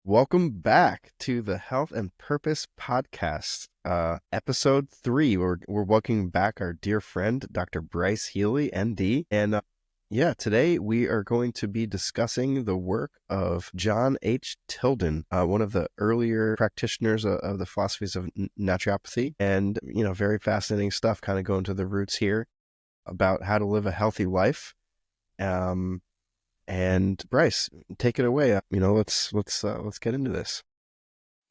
Welcome back to the Health and Purpose Podcast, episode 3. We're welcoming back our dear friend, Dr. Bryce Healy, ND. And today we are going to be discussing the work of John H. Tilden, one of the earlier practitioners of the philosophies of naturopathy. And, very fascinating stuff, kind of going to the roots here about how to live a healthy life. And Bryce, take it away. Let's get into this.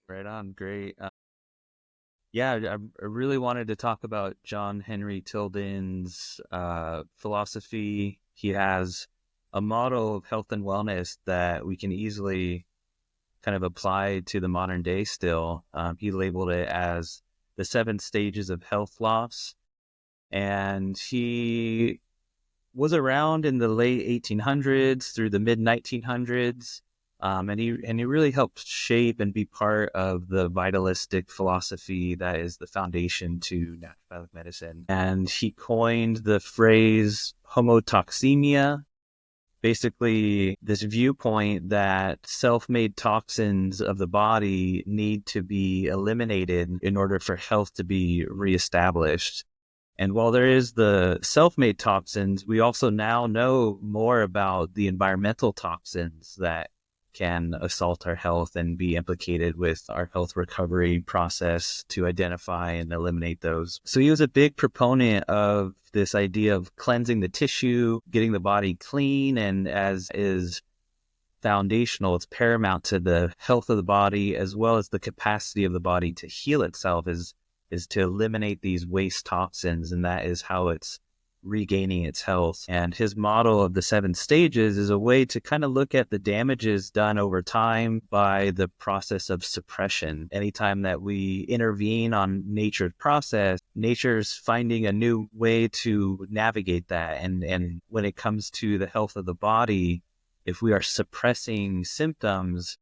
Right on. Great. I really wanted to talk about John Henry Tilden's philosophy. He has a model of health and wellness that we can easily kind of apply to the modern day still. He labeled it as the 7 stages of health loss. And he was around in the late 1800s through the mid 1900s. And he really helped shape and be part of the vitalistic philosophy that is the foundation to naturopathic medicine. And he coined the phrase homotoxemia, basically this viewpoint that self-made toxins of the body need to be eliminated in order for health to be reestablished. And while there is the self-made toxins, we also now know more about the environmental toxins that can assault our health and be implicated with our health recovery process to identify and eliminate those. So he was a big proponent of this idea of cleansing the tissue, getting the body clean, and as is foundational, it's paramount to the health of the body as well as the capacity of the body to heal itself is to eliminate these waste toxins, and that is how it's regaining its health. And his model of the 7 stages is a way to kind of look at the damages done over time by the process of suppression. Anytime that we intervene on nature's process, nature's finding a new way to navigate that. And when it comes to the health of the body, if we are suppressing symptoms,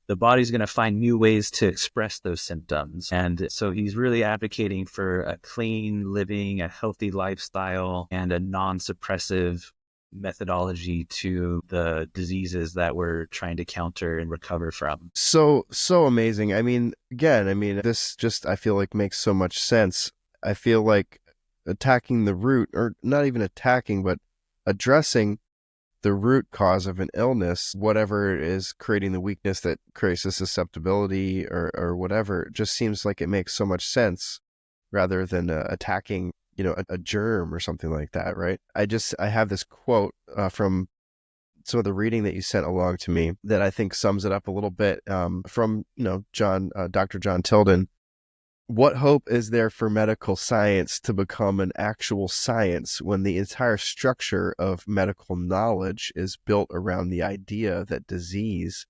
the body's going to find new ways to express those symptoms. And so he's really advocating for a clean living, a healthy lifestyle, and a non-suppressive methodology to the diseases that we're trying to counter and recover from. So amazing. This just, I feel like, makes so much sense. I feel like attacking the root, or not even attacking, but addressing the root cause of an illness, whatever is creating the weakness that creates the susceptibility or whatever, just seems like it makes so much sense rather than attacking, a germ or something like that, right? I have this quote from some of the reading that you sent along to me that I think sums it up a little bit, from, Dr. John Tilden. What hope is there for medical science to become an actual science when the entire structure of medical knowledge is built around the idea that disease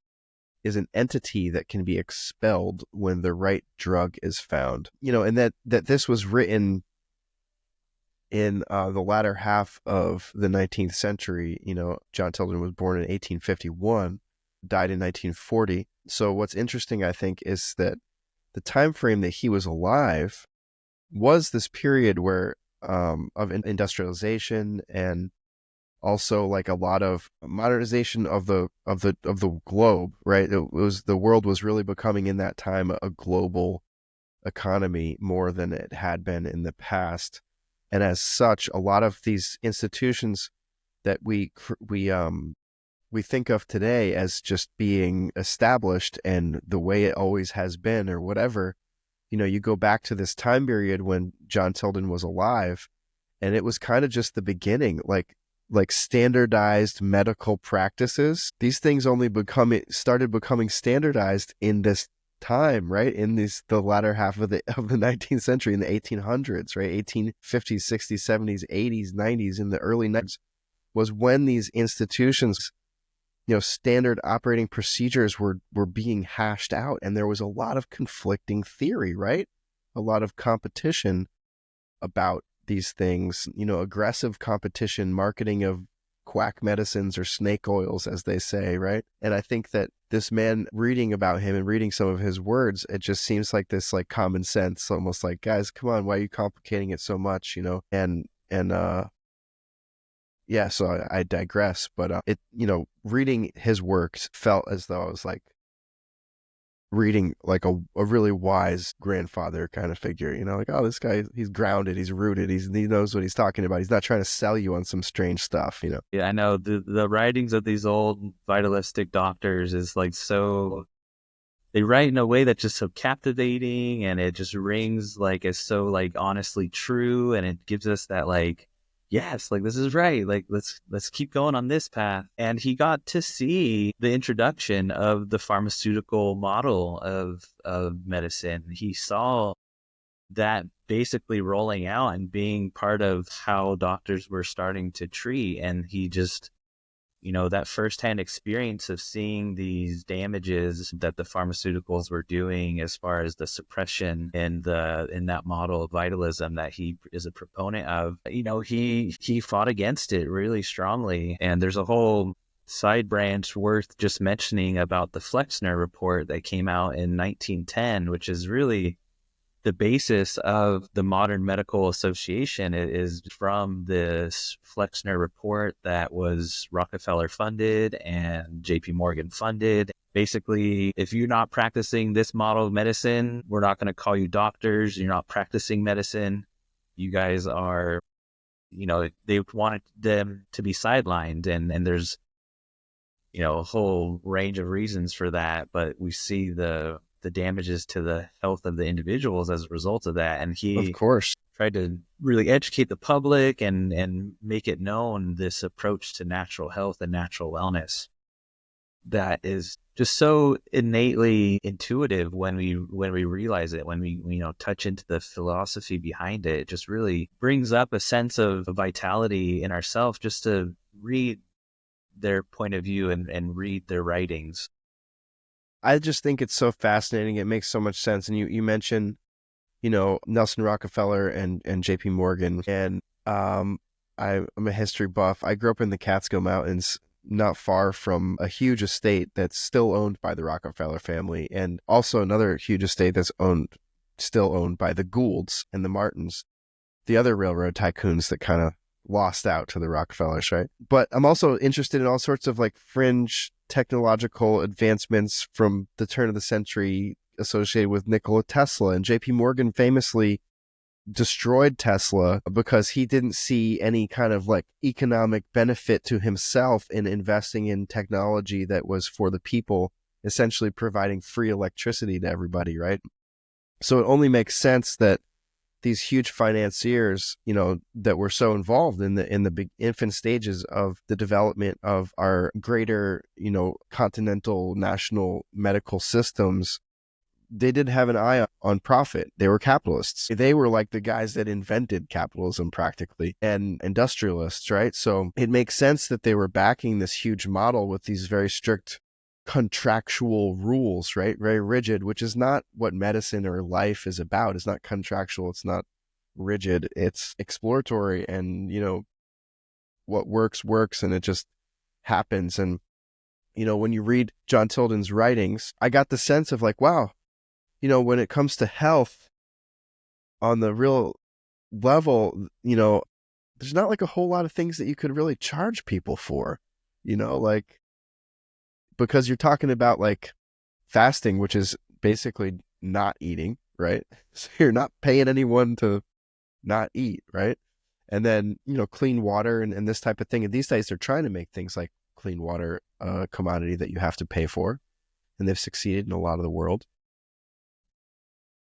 is an entity that can be expelled when the right drug is found? And that this was written in the latter half of the 19th century. John Tilden was born in 1851, died in 1940. So what's interesting, I think, is that the time frame that he was alive was this period where of industrialization, and also like a lot of modernization of the globe, right? The world was really becoming in that time a global economy more than it had been in the past. And as such, a lot of these institutions that we think of today as just being established and the way it always has been or whatever, you go back to this time period when John Tilden was alive, and it was kind of just the beginning, like standardized medical practices. These things only started becoming standardized in this time, right? In the latter half of the 19th century, in the 1800s, right? 1850s, 60s, 70s, 80s, 90s, in the early 90s was when these institutions, standard operating procedures were being hashed out, and there was a lot of conflicting theory, right? A lot of competition about these things, aggressive competition, marketing of quack medicines or snake oils, as they say, right? And I think that this man, reading about him and reading some of his words, it just seems like this, like, common sense, almost like, guys, come on, why are you complicating it so much, and yeah, so I digress, but reading his works felt as though I was like, reading like a really wise grandfather kind of figure, like, oh, this guy, he's grounded, he's rooted, he knows what he's talking about. He's not trying to sell you on some strange stuff. Yeah, I know the writings of these old vitalistic doctors is like so, they write in a way that's just so captivating, and it just rings like it's so like honestly true, and it gives us that like, yes, like this is right, like let's keep going on this path. And he got to see the introduction of the pharmaceutical model of medicine. He saw that basically rolling out and being part of how doctors were starting to treat. And he just, that firsthand experience of seeing these damages that the pharmaceuticals were doing as far as the suppression in that model of vitalism that he is a proponent of, he fought against it really strongly. And there's a whole side branch worth just mentioning about the Flexner report that came out in 1910, which is really the basis of the modern medical association. Is from this Flexner report that was Rockefeller funded and JP Morgan funded. Basically, if you're not practicing this model of medicine, we're not going to call you doctors. You're not practicing medicine. You guys are, they wanted them to be sidelined. And there's, a whole range of reasons for that. But we see the damages to the health of the individuals as a result of that. And Of he course. tried to really educate the public and make it known, this approach to natural health and natural wellness that is just so innately intuitive when we realize it, when we touch into the philosophy behind it. It just really brings up a sense of vitality in ourselves just to read their point of view and read their writings. I just think it's so fascinating. It makes so much sense. And you mentioned, Nelson Rockefeller and JP Morgan. And I'm a history buff. I grew up in the Catskill Mountains, not far from a huge estate that's still owned by the Rockefeller family, and also another huge estate that's still owned by the Goulds and the Martins, the other railroad tycoons that kind of lost out to the Rockefellers, right? But I'm also interested in all sorts of like fringe technological advancements from the turn of the century associated with Nikola Tesla. And JP Morgan famously destroyed Tesla because he didn't see any kind of like economic benefit to himself in investing in technology that was for the people, essentially providing free electricity to everybody, right? So it only makes sense that these huge financiers, that were so involved in the big infant stages of the development of our greater, continental national medical systems, they did have an eye on profit. They were capitalists. They were like the guys that invented capitalism practically, and industrialists, right? So it makes sense that they were backing this huge model with these very strict contractual rules, right? Very rigid, which is not what medicine or life is about. It's not contractual. It's not rigid. It's exploratory, and, what works, and it just happens. And, when you read John Tilden's writings, I got the sense of like, wow, when it comes to health on the real level, there's not like a whole lot of things that you could really charge people for, like, because you're talking about like fasting, which is basically not eating, right? So you're not paying anyone to not eat, right? And then, clean water and this type of thing. And these days they're trying to make things like clean water a commodity that you have to pay for. And they've succeeded in a lot of the world.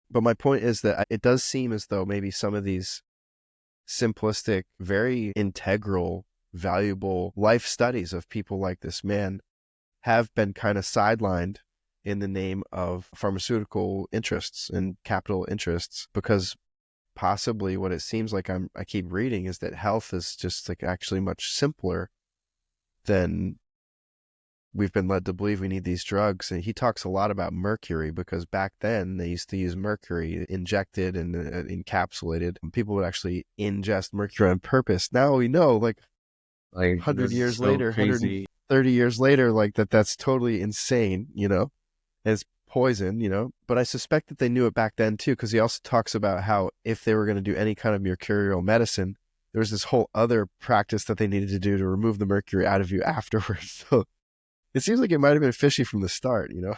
But my point is that it does seem as though maybe some of these simplistic, very integral, valuable life studies of people like this man have been kind of sidelined in the name of pharmaceutical interests and capital interests, because possibly what it seems like I keep reading is that health is just like actually much simpler than we've been led to believe. We need these drugs. And he talks a lot about mercury, because back then they used to use mercury injected and encapsulated. People would actually ingest mercury on purpose. Now we know, like 100 years so later, crazy. 130 years later, like that's totally insane, It's poison, but I suspect that they knew it back then too, because he also talks about how if they were going to do any kind of mercurial medicine, there was this whole other practice that they needed to do to remove the mercury out of you afterwards. So It seems like it might have been fishy from the start, you know?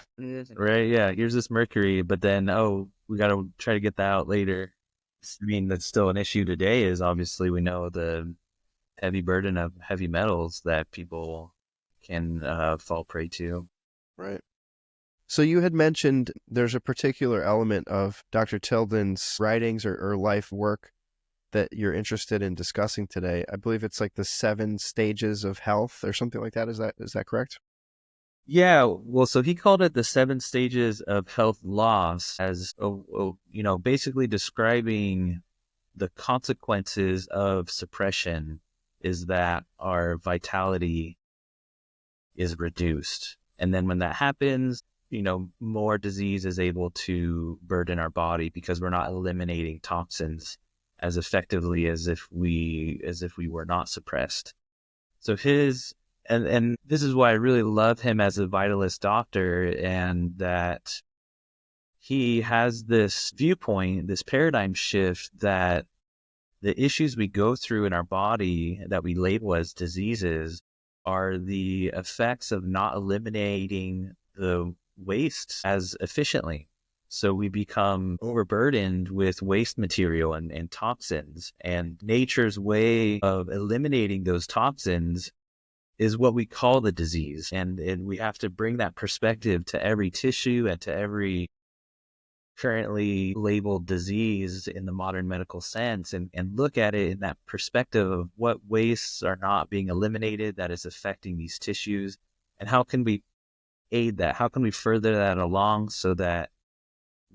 Right? Yeah. Here's this mercury, but then, oh, we got to try to get that out later. I mean, that's still an issue today is obviously we know the heavy burden of heavy metals that people can fall prey to. Right. So you had mentioned there's a particular element of Dr. Tilden's writings or life work that you're interested in discussing today. I believe it's like the 7 stages of health or something like that. Is that correct? Yeah, well, so he called it the 7 stages of health loss as, basically describing the consequences of suppression is that our vitality is reduced. And then when that happens, more disease is able to burden our body because we're not eliminating toxins as effectively as if we were not suppressed. So his and this is why I really love him as a vitalist doctor, and that he has this viewpoint, this paradigm shift that the issues we go through in our body that we label as diseases are the effects of not eliminating the wastes as efficiently. So we become overburdened with waste material and toxins, and nature's way of eliminating those toxins is what we call the disease. And we have to bring that perspective to every tissue and to every currently labeled disease in the modern medical sense, and look at it in that perspective of what wastes are not being eliminated that is affecting these tissues, and how can we aid that? How can we further that along so that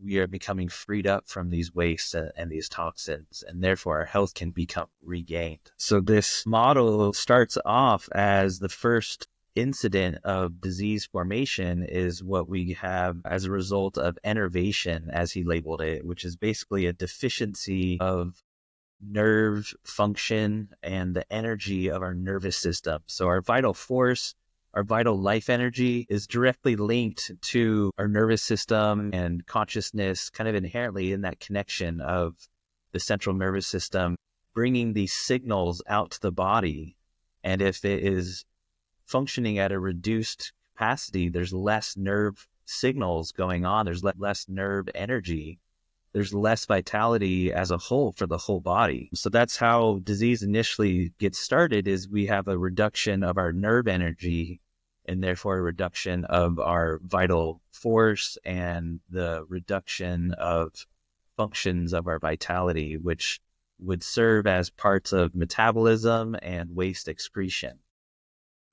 we are becoming freed up from these wastes and these toxins, and therefore our health can become regained. So this model starts off as the first incident of disease formation is what we have as a result of enervation, as he labeled it, which is basically a deficiency of nerve function and the energy of our nervous system. So our vital force, our vital life energy is directly linked to our nervous system and consciousness, kind of inherently in that connection of the central nervous system, bringing these signals out to the body. And if it is functioning at a reduced capacity, there's less nerve signals going on, there's less nerve energy, there's less vitality as a whole for the whole body. So that's how disease initially gets started, is we have a reduction of our nerve energy and therefore a reduction of our vital force and the reduction of functions of our vitality, which would serve as parts of metabolism and waste excretion.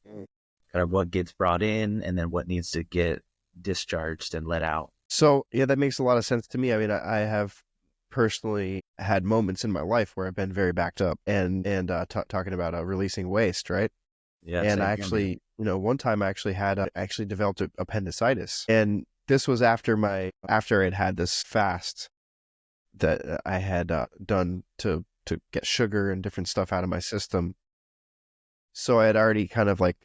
Kind of what gets brought in and then what needs to get discharged and let out. So, yeah, that makes a lot of sense to me. I mean, I have personally had moments in my life where I've been very backed up and talking about releasing waste, right? Yeah, And I same here, man. actually, one time I actually had actually developed appendicitis, and this was after I'd had this fast that I had done to get sugar and different stuff out of my system. So I had already kind of like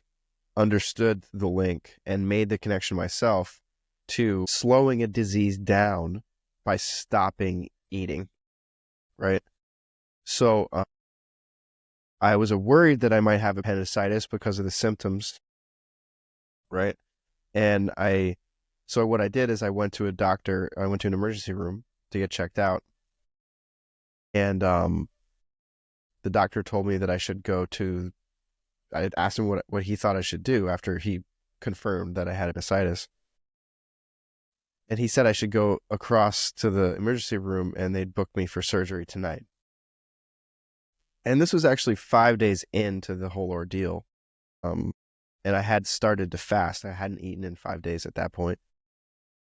understood the link and made the connection myself to slowing a disease down by stopping eating, right? So I was worried that I might have appendicitis because of the symptoms, right? And so what I did is I went to an emergency room to get checked out. And the doctor told me that I had asked him what he thought I should do after he confirmed that I had appendicitis. And he said I should go across to the emergency room and they'd book me for surgery tonight. And this was actually 5 days into the whole ordeal. And I had started to fast. I hadn't eaten in 5 days at that point.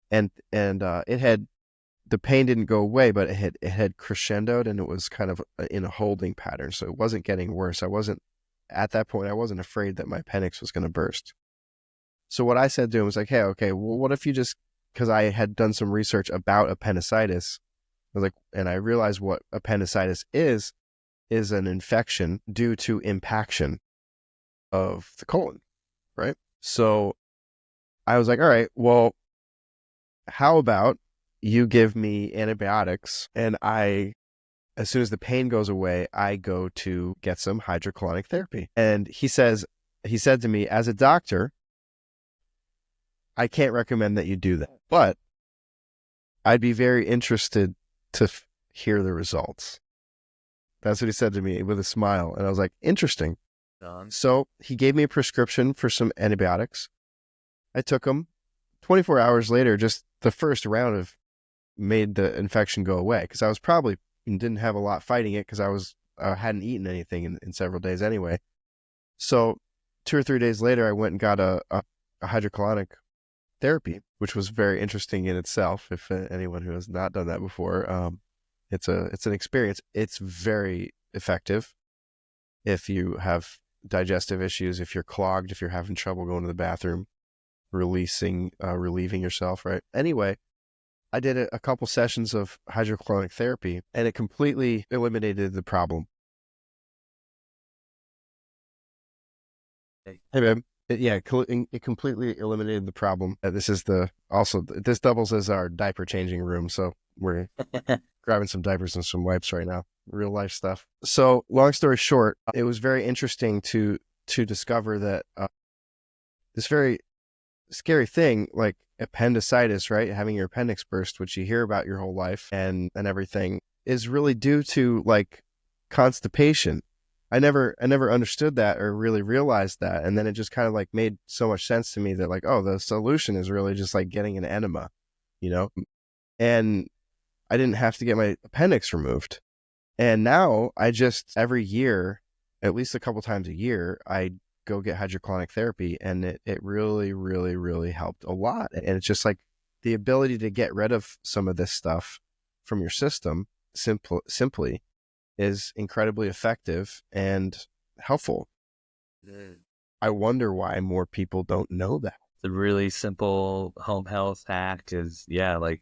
And the pain didn't go away, but it had crescendoed, and it was kind of in a holding pattern. So it wasn't getting worse. At that point, I wasn't afraid that my appendix was going to burst. So what I said to him was like, hey, okay, well, what if you just, because I had done some research about appendicitis, I was like, and I realized what appendicitis is an infection due to impaction of the colon, right? So I was like, all right, well, how about you give me antibiotics, and as soon as the pain goes away, I go to get some hydrocolonic therapy. And he said to me, as a doctor, I can't recommend that you do that, but I'd be very interested to hear the results. That's what he said to me with a smile. And I was like, interesting. So he gave me a prescription for some antibiotics. I took them. 24 hours later, just the first round of made the infection go away, because I was probably didn't have a lot fighting it, because I hadn't eaten anything in several days anyway. So 2 or 3 days later, I went and got a hydrocolonic therapy, which was very interesting in itself. If anyone who has not done that before, it's an experience. It's very effective if you have digestive issues, if you're clogged, if you're having trouble going to the bathroom, relieving yourself, right? Anyway, I did a couple sessions of hydrocolonic therapy, and it completely eliminated the problem. Hey, babe. It completely eliminated the problem. This doubles as our diaper changing room, so we're grabbing some diapers and some wipes right now. Real life stuff. So, long story short, it was very interesting to discover that this very scary thing, like appendicitis, right? Having your appendix burst, which you hear about your whole life and everything, is really due to like constipation. I never understood that or really realized that. And then it just kind of like made so much sense to me that like, oh, the solution is really just like getting an enema, you know? And I didn't have to get my appendix removed. And now I just, every year, at least a couple times a year, I go get hydrocolonic therapy, and it really, really, really helped a lot. And it's just like the ability to get rid of some of this stuff from your system simply is incredibly effective and helpful. I wonder why more people don't know that. The really simple home health hack is, like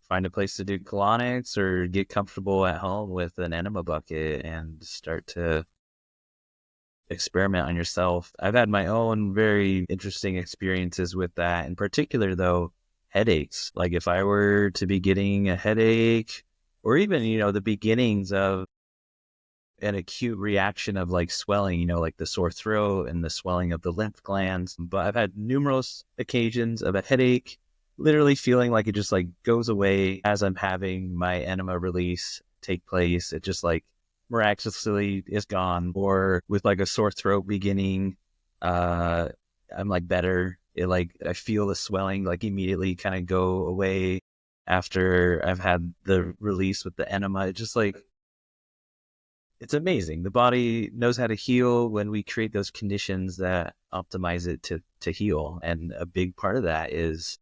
find a place to do colonics or get comfortable at home with an enema bucket and start to experiment on yourself. I've had my own very interesting experiences with that. In particular, though, headaches. Like if I were to be getting a headache, or even, the beginnings of an acute reaction of like swelling, like the sore throat and the swelling of the lymph glands. But I've had numerous occasions of a headache, literally feeling like it just like goes away as I'm having my enema release take place. It just like miraculously is gone. Or with like a sore throat beginning, I'm like better. I feel the swelling like immediately kind of go away after I've had the release with the enema. It just like, it's amazing. The body knows how to heal when we create those conditions that optimize it to heal. And a big part of that is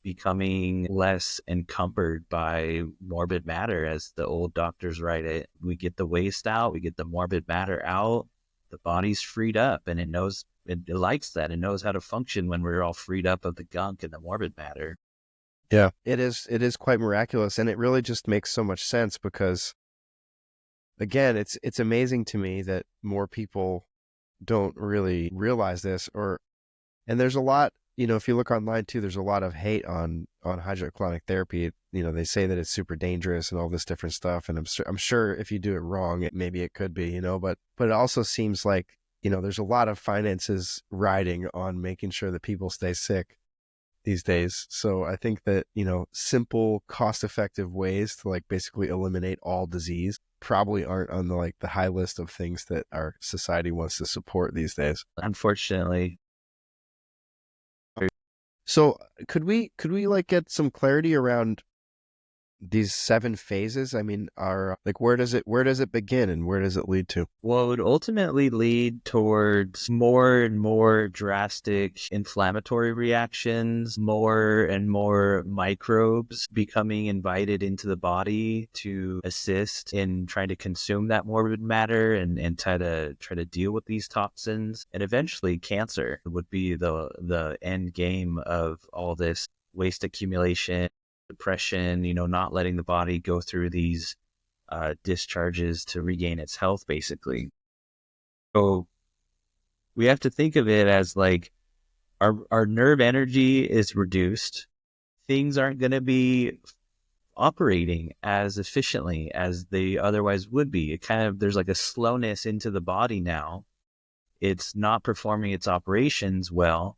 becoming less encumbered by morbid matter, as the old doctors write it. We get the waste out, we get the morbid matter out, the body's freed up, and it likes that. It knows how to function when we're all freed up of the gunk and the morbid matter. Yeah, it is quite miraculous, and it really just makes so much sense because, again, it's amazing to me that more people don't really realize this. And there's a lot, if you look online too, there's a lot of hate on hydrocolonic therapy. They say that it's super dangerous and all this different stuff, and I'm sure if you do it wrong, maybe it could be, but it also seems like, there's a lot of finances riding on making sure that people stay sick these days. So I think that, simple, cost-effective ways to like basically eliminate all disease probably aren't on the high list of things that our society wants to support these days. Unfortunately. So could we like get some clarity around these 7 phases? I mean, where does it begin and where does it lead to? Well, it would ultimately lead towards more and more drastic inflammatory reactions, more and more microbes becoming invited into the body to assist in trying to consume that morbid matter and try to deal with these toxins. And eventually cancer would be the end game of all this waste accumulation, depression, not letting the body go through these discharges to regain its health, basically. So we have to think of it as like our nerve energy is reduced. Things aren't going to be operating as efficiently as they otherwise would be. There's like a slowness into the body now. It's not performing its operations well.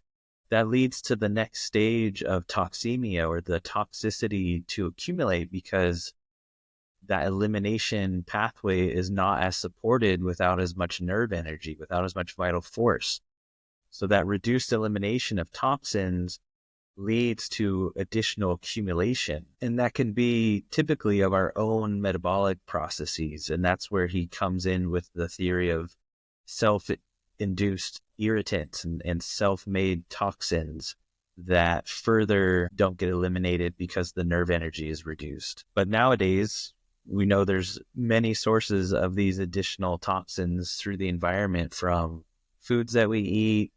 that leads to the next stage of toxemia, or the toxicity to accumulate, because that elimination pathway is not as supported without as much nerve energy, without as much vital force. So that reduced elimination of toxins leads to additional accumulation. And that can be typically of our own metabolic processes. And that's where he comes in with the theory of self-induced irritants and self-made toxins that further don't get eliminated because the nerve energy is reduced. But nowadays, we know there's many sources of these additional toxins through the environment, from foods that we eat,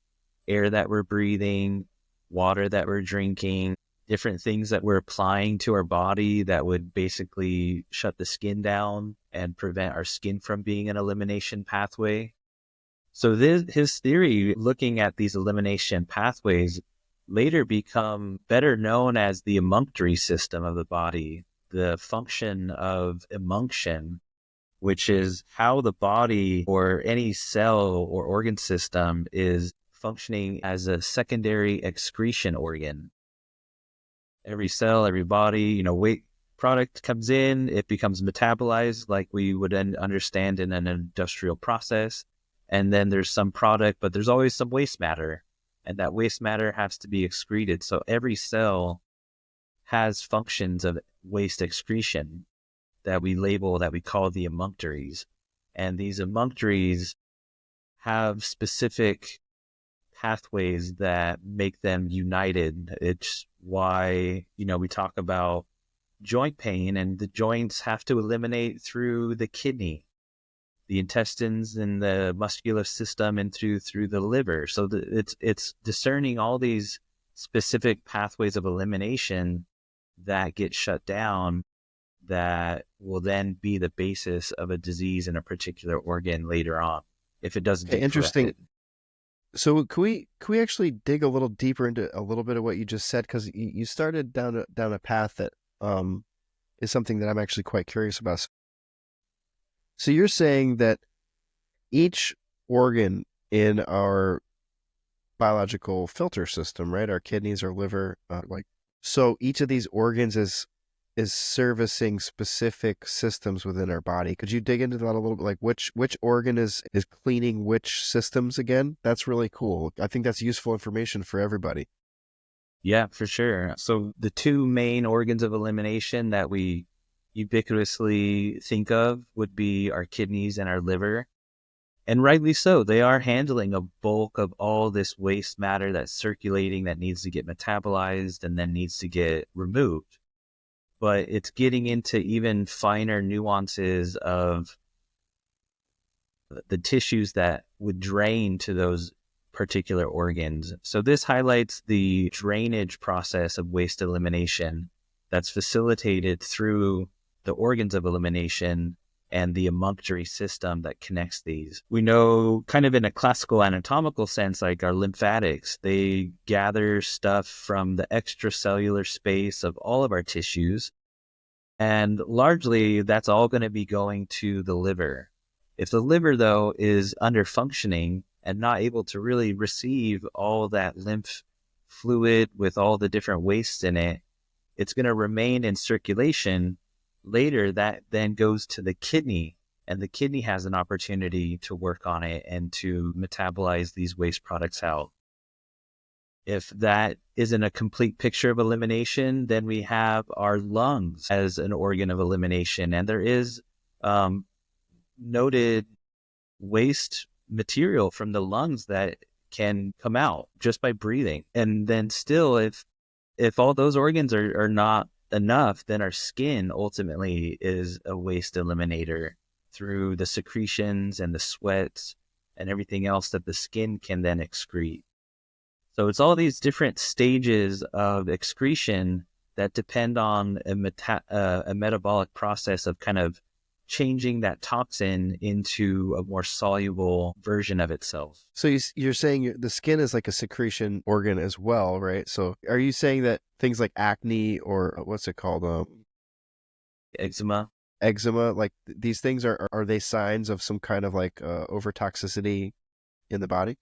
air that we're breathing, water that we're drinking, different things that we're applying to our body that would basically shut the skin down and prevent our skin from being an elimination pathway. So his theory, looking at these elimination pathways, later become better known as the emunctory system of the body, the function of emunction, which is how the body or any cell or organ system is functioning as a secondary excretion organ. Every cell, every body, waste product comes in, it becomes metabolized like we would understand in an industrial process. And then there's some product, but there's always some waste matter. And that waste matter has to be excreted. So every cell has functions of waste excretion that we label, that we call the emunctories. And these emunctories have specific pathways that make them united. It's why, we talk about joint pain, and the joints have to eliminate through the kidney, the intestines, and the muscular system, and through the liver. So it's discerning all these specific pathways of elimination that get shut down, that will then be the basis of a disease in a particular organ later on, if it doesn't Okay, get interesting. corrected. So can we actually dig a little deeper into a little bit of what you just said? Because you started down a path that is something that I'm actually quite curious about. So you're saying that each organ in our biological filter system, right? Our kidneys, our liver, so each of these organs is servicing specific systems within our body. Could you dig into that a little bit? Like which organ is cleaning which systems again? That's really cool. I think that's useful information for everybody. Yeah, for sure. So the two main organs of elimination that we ubiquitously think of would be our kidneys and our liver. And rightly so. They are handling a bulk of all this waste matter that's circulating, that needs to get metabolized and then needs to get removed. But it's getting into even finer nuances of the tissues that would drain to those particular organs. So this highlights the drainage process of waste elimination that's facilitated through the organs of elimination and the emunctory system that connects these. We know, kind of in a classical anatomical sense, like our lymphatics, they gather stuff from the extracellular space of all of our tissues. And largely, that's all going to be going to the liver. If the liver, though, is under functioning and not able to really receive all that lymph fluid with all the different wastes in it, it's going to remain in circulation. Later, that then goes to the kidney, and the kidney has an opportunity to work on it and to metabolize these waste products out. If that isn't a complete picture of elimination, then we have our lungs as an organ of elimination. And there is noted waste material from the lungs that can come out just by breathing. And then still, if all those organs are not enough, then our skin ultimately is a waste eliminator through the secretions and the sweats and everything else that the skin can then excrete. So it's all these different stages of excretion that depend on a metabolic process of kind of changing that toxin into a more soluble version of itself. So you're saying the skin is like a secretion organ as well, right? So are you saying that things like acne or what's it called, Eczema. eczema, like these things are they signs of some kind of like over toxicity in the body?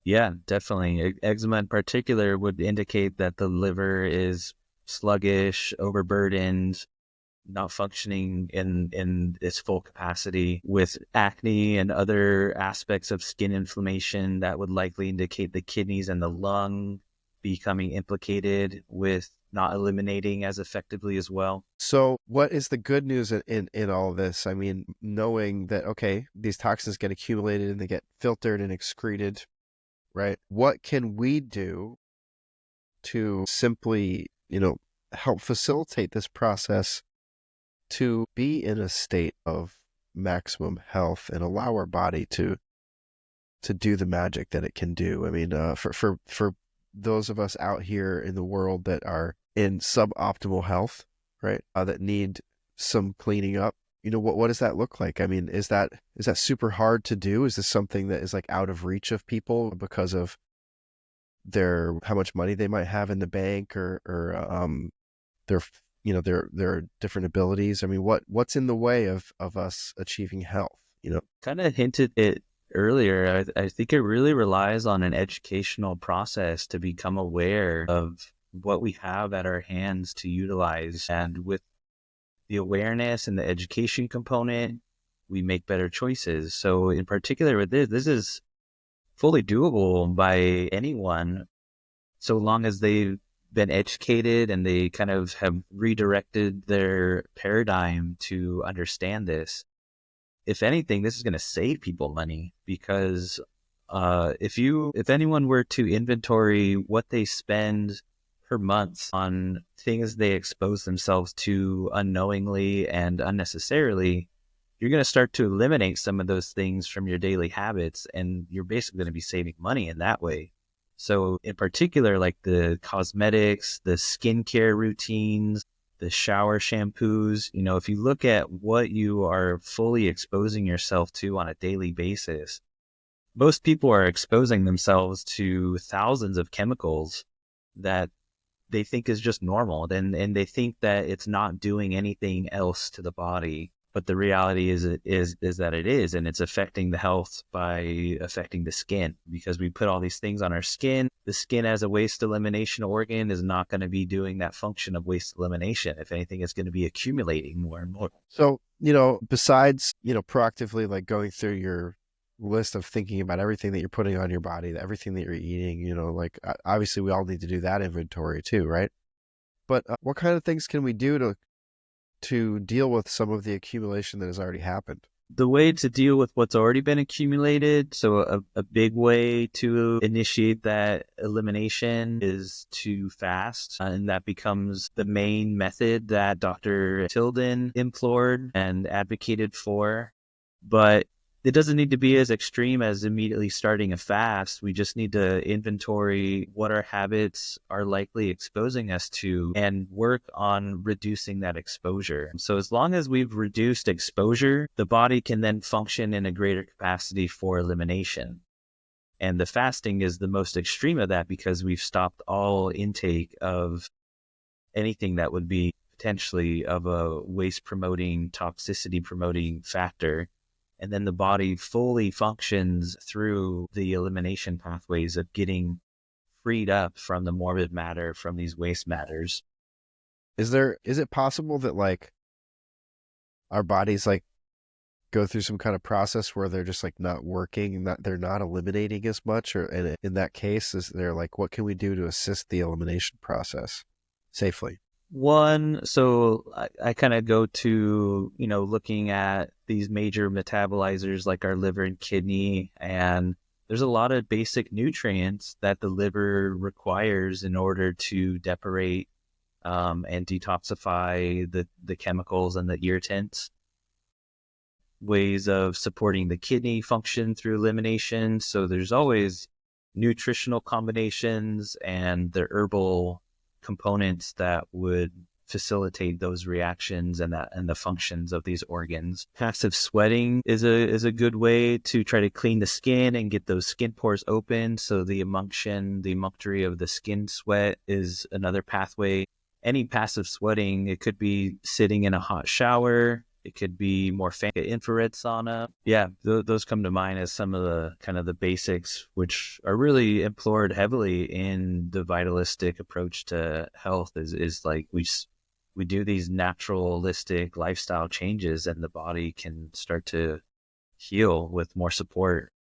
Yeah, definitely. Eczema in particular would indicate that the liver is sluggish, overburdened, not functioning in its full capacity. With acne and other aspects of skin inflammation, that would likely indicate the kidneys and the lung becoming implicated with not eliminating as effectively as well. So, what is the good news in all of this? I mean, knowing that, okay, these toxins get accumulated and they get filtered and excreted, right? What can we do to simply, help facilitate this process to be in a state of maximum health and allow our body to do the magic that it can do? I mean, for those of us out here in the world that are in suboptimal health, right? That need some cleaning up. What does that look like? I mean, is that super hard to do? Is this something that is like out of reach of people because of their how much money they might have in the bank or their their different abilities? I mean, what's in the way of us achieving health? Kind of hinted it earlier. I think it really relies on an educational process to become aware of what we have at our hands to utilize. And with the awareness and the education component, we make better choices. So in particular with this is fully doable by anyone, so long as they've been educated and they kind of have redirected their paradigm to understand this. If anything, this is going to save people money because if anyone were to inventory what they spend per month on things they expose themselves to unknowingly and unnecessarily, you're going to start to eliminate some of those things from your daily habits, and you're basically going to be saving money in that way. So in particular, like the cosmetics, the skincare routines, the shower shampoos, if you look at what you are fully exposing yourself to on a daily basis, most people are exposing themselves to thousands of chemicals that they think is just normal, and they think that it's not doing anything else to the body. But the reality is that it is, and it's affecting the health by affecting the skin, because we put all these things on our skin. The skin as a waste elimination organ is not going to be doing that function of waste elimination. If anything, it's going to be accumulating more and more. So, besides, proactively like going through your list of thinking about everything that you're putting on your body, everything that you're eating, like obviously we all need to do that inventory too, right? But what kind of things can we do to deal with some of the accumulation that has already happened? The way to deal with what's already been accumulated, so a big way to initiate that elimination is to fast. And that becomes the main method that Dr. Tilden implored and advocated for. But it doesn't need to be as extreme as immediately starting a fast. We just need to inventory what our habits are likely exposing us to and work on reducing that exposure. So as long as we've reduced exposure, the body can then function in a greater capacity for elimination. And the fasting is the most extreme of that because we've stopped all intake of anything that would be potentially of a waste promoting, toxicity promoting factor. And then the body fully functions through the elimination pathways of getting freed up from the morbid matter, from these waste matters. Is it possible that like our bodies like go through some kind of process where they're just like not working and that they're not eliminating as much? Or in that case, is there like, what can we do to assist the elimination process safely? So I kind of go to, looking at these major metabolizers like our liver and kidney, and there's a lot of basic nutrients that the liver requires in order to depurate and detoxify the chemicals and the irritants. Ways of supporting the kidney function through elimination. So there's always nutritional combinations and the herbal components that would facilitate those reactions and the functions of these organs. Passive sweating is a good way to try to clean the skin and get those skin pores open. So the emunctory of the skin sweat is another pathway. Any passive sweating, it could be sitting in a hot shower. It could be more fancy infrared sauna. Yeah, those come to mind as some of the kind of the basics, which are really employed heavily in the vitalistic approach to health. Is like we do these naturalistic lifestyle changes, and the body can start to heal with more support.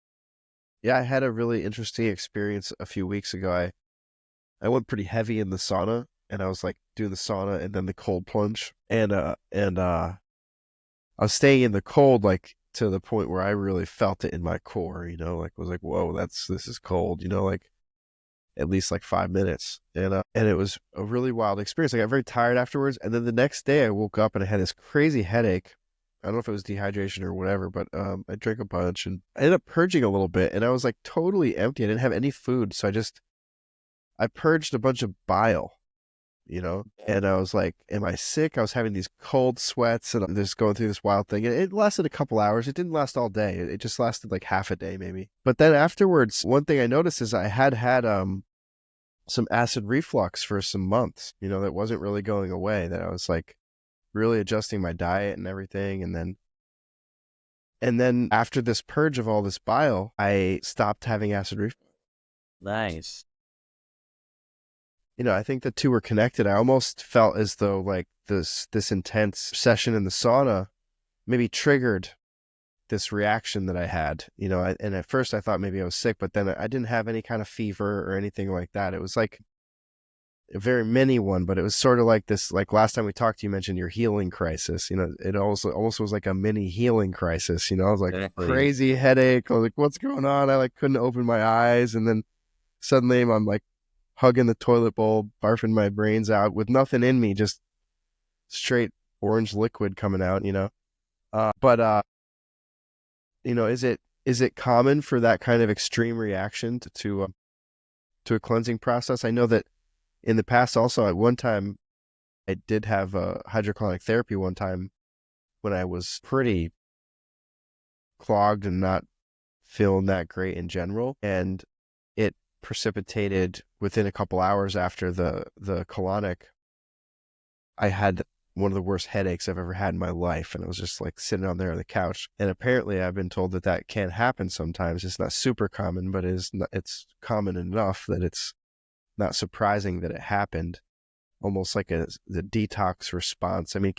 Yeah, I had a really interesting experience a few weeks ago. I went pretty heavy in the sauna, and I was like doing the sauna and then the cold plunge. And I was staying in the cold like to the point where I really felt it in my core, like was like, whoa, this is cold, like at least like 5 minutes. And it was a really wild experience. I got very tired afterwards. And then the next day I woke up and I had this crazy headache. I don't know if it was dehydration or whatever, but I drank a bunch and I ended up purging a little bit, and I was like totally empty. I didn't have any food. So I purged a bunch of bile. And I was like, am I sick? I was having these cold sweats and I'm just going through this wild thing. And it lasted a couple hours. It didn't last all day. It just lasted like half a day maybe. But then afterwards, one thing I noticed is I had some acid reflux for some months, that wasn't really going away, that I was like really adjusting my diet and everything. And then after this purge of all this bile, I stopped having acid reflux. Nice. I think the two were connected. I almost felt as though like this intense session in the sauna maybe triggered this reaction that I had, and at first I thought maybe I was sick, but then I didn't have any kind of fever or anything like that. It was like a very mini one, but it was sort of like this, like last time we talked, you mentioned your healing crisis, it also almost was like a mini healing crisis, I was like Exactly. crazy headache. I was like, what's going on? I like couldn't open my eyes. And then suddenly I'm like hugging the toilet bowl, barfing my brains out with nothing in me, just straight orange liquid coming out. But is it common for that kind of extreme reaction to a cleansing process? I know that in the past also at one time I did have hydrocolonic therapy one time when I was pretty clogged and not feeling that great in general, and it precipitated within a couple hours after the colonic. I had one of the worst headaches I've ever had in my life, and I was just like sitting on there on the couch. And apparently I've been told that can happen sometimes. It's not super common, but it's common enough that it's not surprising that it happened. Almost like the detox response. I mean,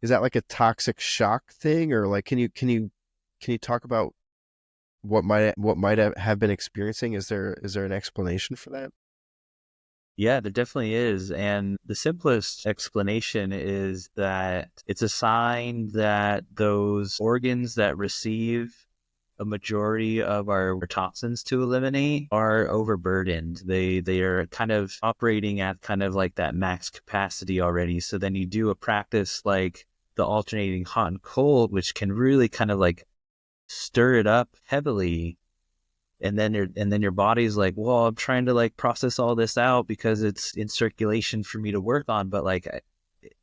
is that like a toxic shock thing, or like can you talk about what might have been experiencing? Is there an explanation for that? Yeah, there definitely is. And the simplest explanation is that it's a sign that those organs that receive a majority of our toxins to eliminate are overburdened. They are kind of operating at kind of like that max capacity already. So then you do a practice like the alternating hot and cold, which can really kind of like stir it up heavily, and then your body's like, well, I'm trying to like process all this out because it's in circulation for me to work on, but like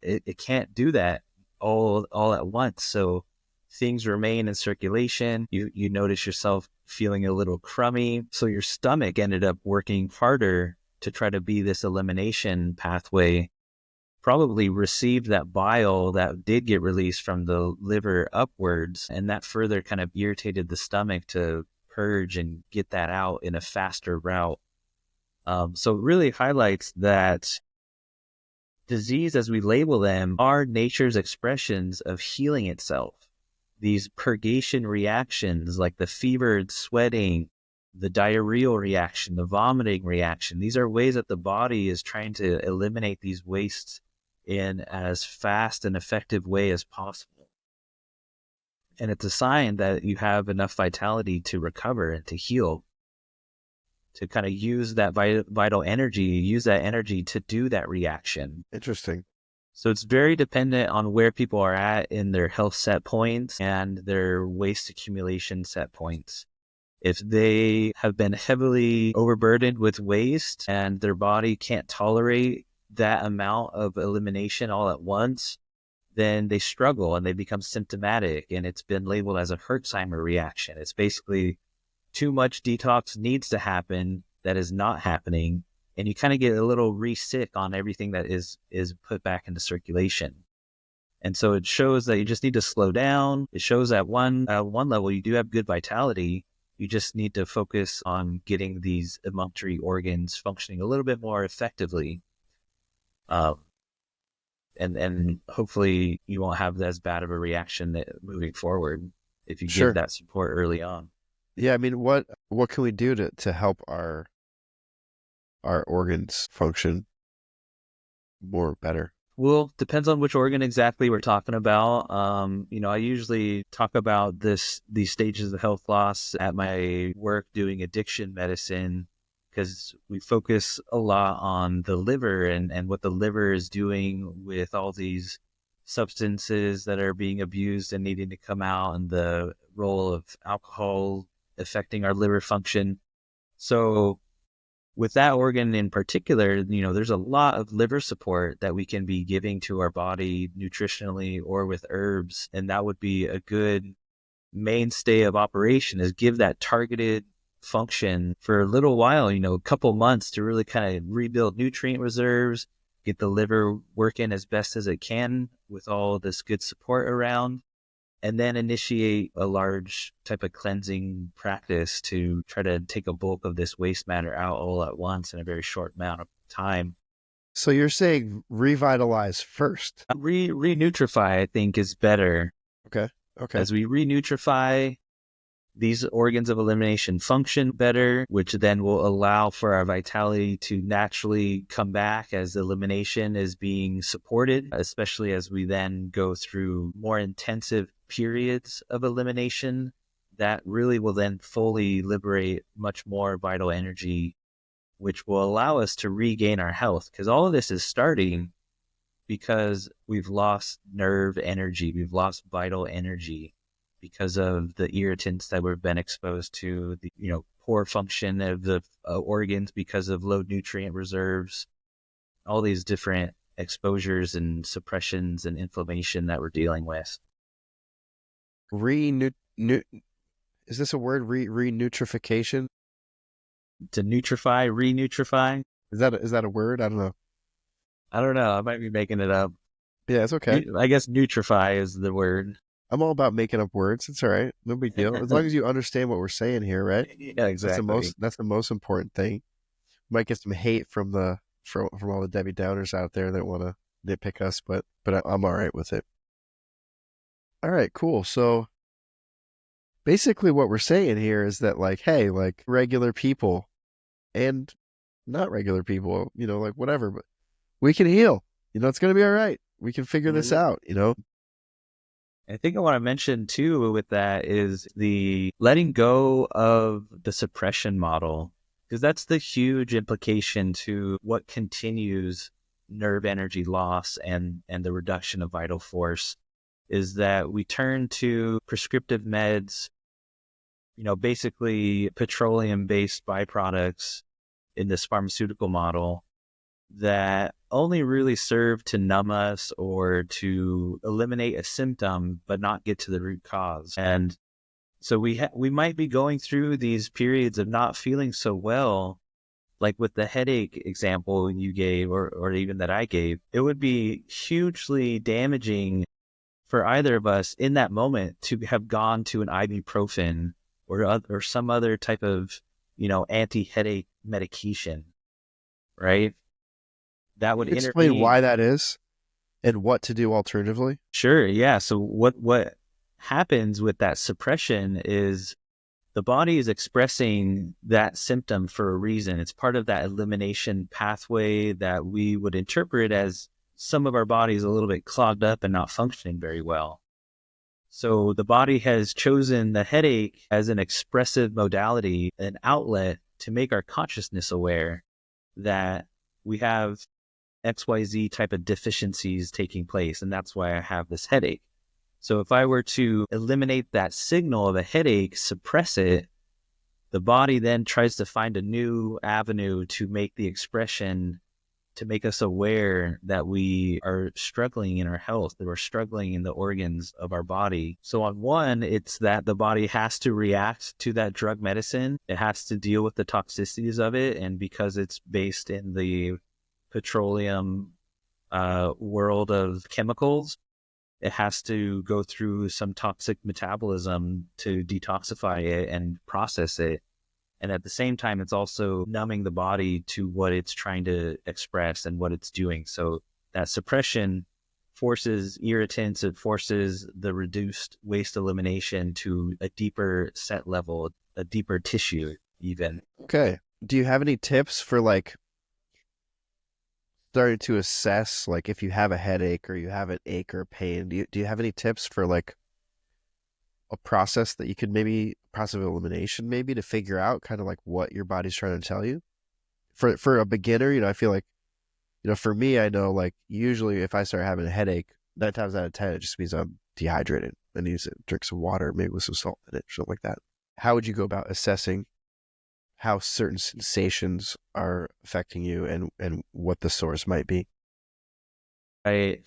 it can't do that all at once. So things remain in circulation. You notice yourself feeling a little crummy. So your stomach ended up working harder to try to be this elimination pathway. Probably received that bile that did get released from the liver upwards, and that further kind of irritated the stomach to purge and get that out in a faster route. So it really highlights that disease, as we label them, are nature's expressions of healing itself. These purgation reactions, like the fevered sweating, the diarrheal reaction, the vomiting reaction, these are ways that the body is trying to eliminate these wastes in as fast and effective way as possible. And it's a sign that you have enough vitality to recover and to heal, to kind of use that vital energy, use that energy to do that reaction. Interesting. So it's very dependent on where people are at in their health set points and their waste accumulation set points. If they have been heavily overburdened with waste and their body can't tolerate that amount of elimination all at once, then they struggle and they become symptomatic, and it's been labeled as a Herxheimer reaction. It's basically too much detox needs to happen that is not happening, and you kind of get a little re-sick on everything that is put back into circulation. And so it shows that you just need to slow down. It shows at one level you do have good vitality. You just need to focus on getting these emunctory organs functioning a little bit more effectively. Um, and hopefully you won't have as bad of a reaction moving forward if you give Sure. that support early on. Yeah, I mean, what can we do to help our organs function more better? Well, depends on which organ exactly we're talking about. I usually talk about these stages of health loss at my work doing addiction medicine because we focus a lot on the liver and what the liver is doing with all these substances that are being abused and needing to come out, and the role of alcohol affecting our liver function. So with that organ in particular, there's a lot of liver support that we can be giving to our body nutritionally or with herbs. And that would be a good mainstay of operation, is give that targeted function for a little while, a couple months, to really kind of rebuild nutrient reserves, get the liver working as best as it can with all this good support around, and then initiate a large type of cleansing practice to try to take a bulk of this waste matter out all at once in a very short amount of time. So you're saying revitalize first. Re-nutrify, I think, is better. Okay. Okay. As we re-nutrify, these organs of elimination function better, which then will allow for our vitality to naturally come back as elimination is being supported, especially as we then go through more intensive periods of elimination that really will then fully liberate much more vital energy, which will allow us to regain our health. Because all of this is starting because we've lost nerve energy, we've lost vital energy because of the irritants that we've been exposed to, the poor function of the organs because of low nutrient reserves, all these different exposures and suppressions and inflammation that we're dealing with. Re nu Is this a word? Renutrification? To nutrify, re-nutrify, Is that a word? I don't know. I don't know, I might be making it up. Yeah, it's okay. I guess nutrify is the word. I'm all about making up words. It's all right. No big deal. As long as you understand what we're saying here, right? Yeah, exactly. That's the most important thing. Might get some hate from all the Debbie Downers out there that want to nitpick us, but I'm all right with it. All right, cool. So basically what we're saying here is that, like, hey, like, regular people and not regular people, like, whatever, but we can heal. It's going to be all right. We can figure this out. I think I want to mention too with that is the letting go of the suppression model, because that's the huge implication to what continues nerve energy loss and the reduction of vital force, is that we turn to prescriptive meds, basically petroleum-based byproducts in this pharmaceutical model that only really serve to numb us or to eliminate a symptom, but not get to the root cause. And so we might be going through these periods of not feeling so well, like with the headache example you gave, or even that I gave. It would be hugely damaging for either of us in that moment to have gone to an ibuprofen or some other type of anti-headache medication, right? That would Can you explain intervene. why that is and what to do alternatively? Sure, yeah. So what happens with that suppression is the body is expressing that symptom for a reason. It's part of that elimination pathway that we would interpret as some of our body is a little bit clogged up and not functioning very well. So the body has chosen the headache as an expressive modality, an outlet to make our consciousness aware that we have XYZ type of deficiencies taking place, and that's why I have this headache. So if I were to eliminate that signal of a headache, suppress it, the body then tries to find a new avenue to make the expression, to make us aware that we are struggling in our health, that we're struggling in the organs of our body. So on one, it's that the body has to react to that drug medicine. It has to deal with the toxicities of it. And because it's based in the petroleum world of chemicals, it has to go through some toxic metabolism to detoxify it and process it. And at the same time, it's also numbing the body to what it's trying to express and what it's doing. So that suppression forces irritants, it forces the reduced waste elimination to a deeper set level, a deeper tissue even. Okay. Do you have any tips for like starting to assess like if you have a headache or you have an ache or pain? Do you have any tips for like a process that you could maybe process of elimination maybe to figure out kind of like what your body's trying to tell you? For a beginner, I feel like, for me, I know like usually if I start having a headache, 9 times out of 10, it just means I'm dehydrated. I need to drink some water, maybe with some salt in it, something like that. How would you go about assessing how certain sensations are affecting you and what the source might be? Right.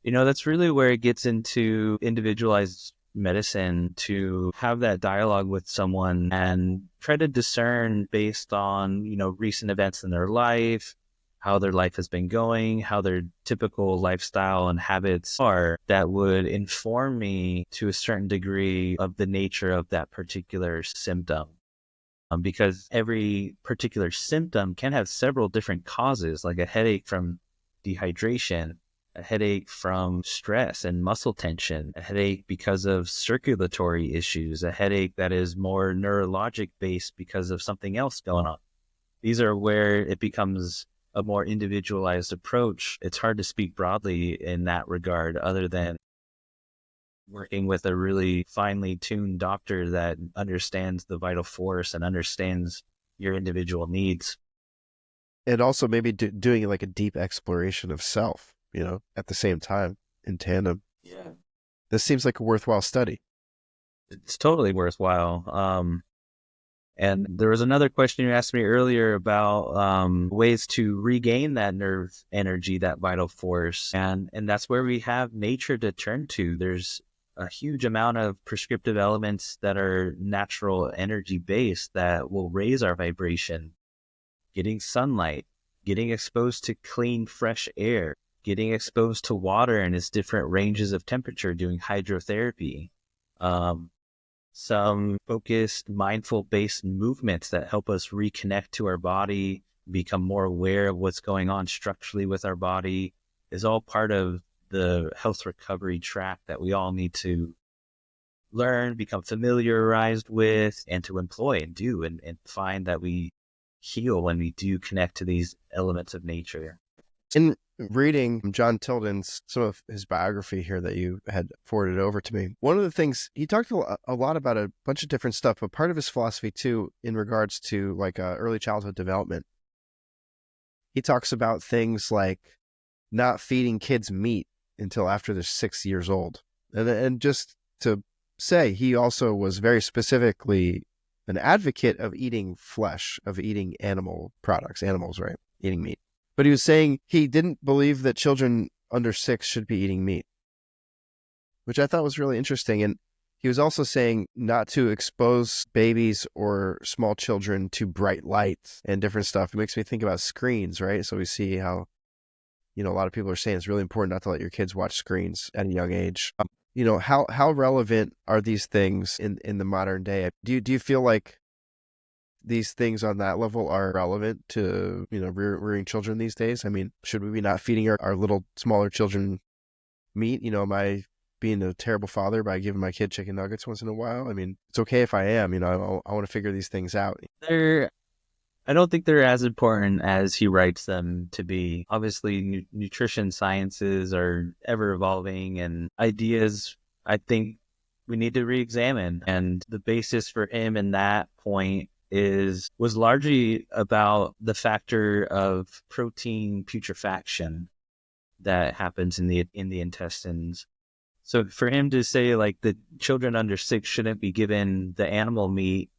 That's really where it gets into individualized medicine, to have that dialogue with someone and try to discern based on, recent events in their life, how their life has been going, how their typical lifestyle and habits are, that would inform me to a certain degree of the nature of that particular symptom. Because every particular symptom can have several different causes, like a headache from dehydration, a headache from stress and muscle tension, a headache because of circulatory issues, a headache that is more neurologic based because of something else going on. These are where it becomes a more individualized approach. It's hard to speak broadly in that regard, other than working with a really finely tuned doctor that understands the vital force and understands your individual needs. And also maybe doing like a deep exploration of self, at the same time in tandem. Yeah. This seems like a worthwhile study. It's totally worthwhile. And there was another question you asked me earlier about ways to regain that nerve energy, that vital force. And that's where we have nature to turn to. There's a huge amount of prescriptive elements that are natural energy based that will raise our vibration. Getting sunlight, getting exposed to clean, fresh air, getting exposed to water in its different ranges of temperature, doing hydrotherapy. Some focused, mindful-based movements that help us reconnect to our body, become more aware of what's going on structurally with our body, is all part of the health recovery track that we all need to learn, become familiarized with, and to employ and do, and find that we heal when we do connect to these elements of nature. In reading John Tilden's, some of his biography here that you had forwarded over to me, one of the things, he talked a lot about a bunch of different stuff, but part of his philosophy too, in regards to like early childhood development, he talks about things like not feeding kids meat until after they're 6 years old. And just to say, he also was very specifically an advocate of eating flesh, of eating animal products, animals, right? Eating meat. But he was saying he didn't believe that children under 6 should be eating meat, which I thought was really interesting. And he was also saying not to expose babies or small children to bright lights and different stuff. It makes me think about screens, right? So we see how, a lot of people are saying it's really important not to let your kids watch screens at a young age. How relevant are these things in the modern day? Do you feel like these things on that level are relevant to, rearing children these days? I mean, should we be not feeding our little smaller children meat? Am I being a terrible father by giving my kid chicken nuggets once in a while? I mean, it's okay if I am, I want to figure these things out. I don't think they're as important as he writes them to be. Obviously, nutrition sciences are ever evolving, and ideas, I think, we need to re-examine. And the basis for him in that point was largely about the factor of protein putrefaction that happens in the intestines. So for him to say like the children under 6 shouldn't be given the animal meat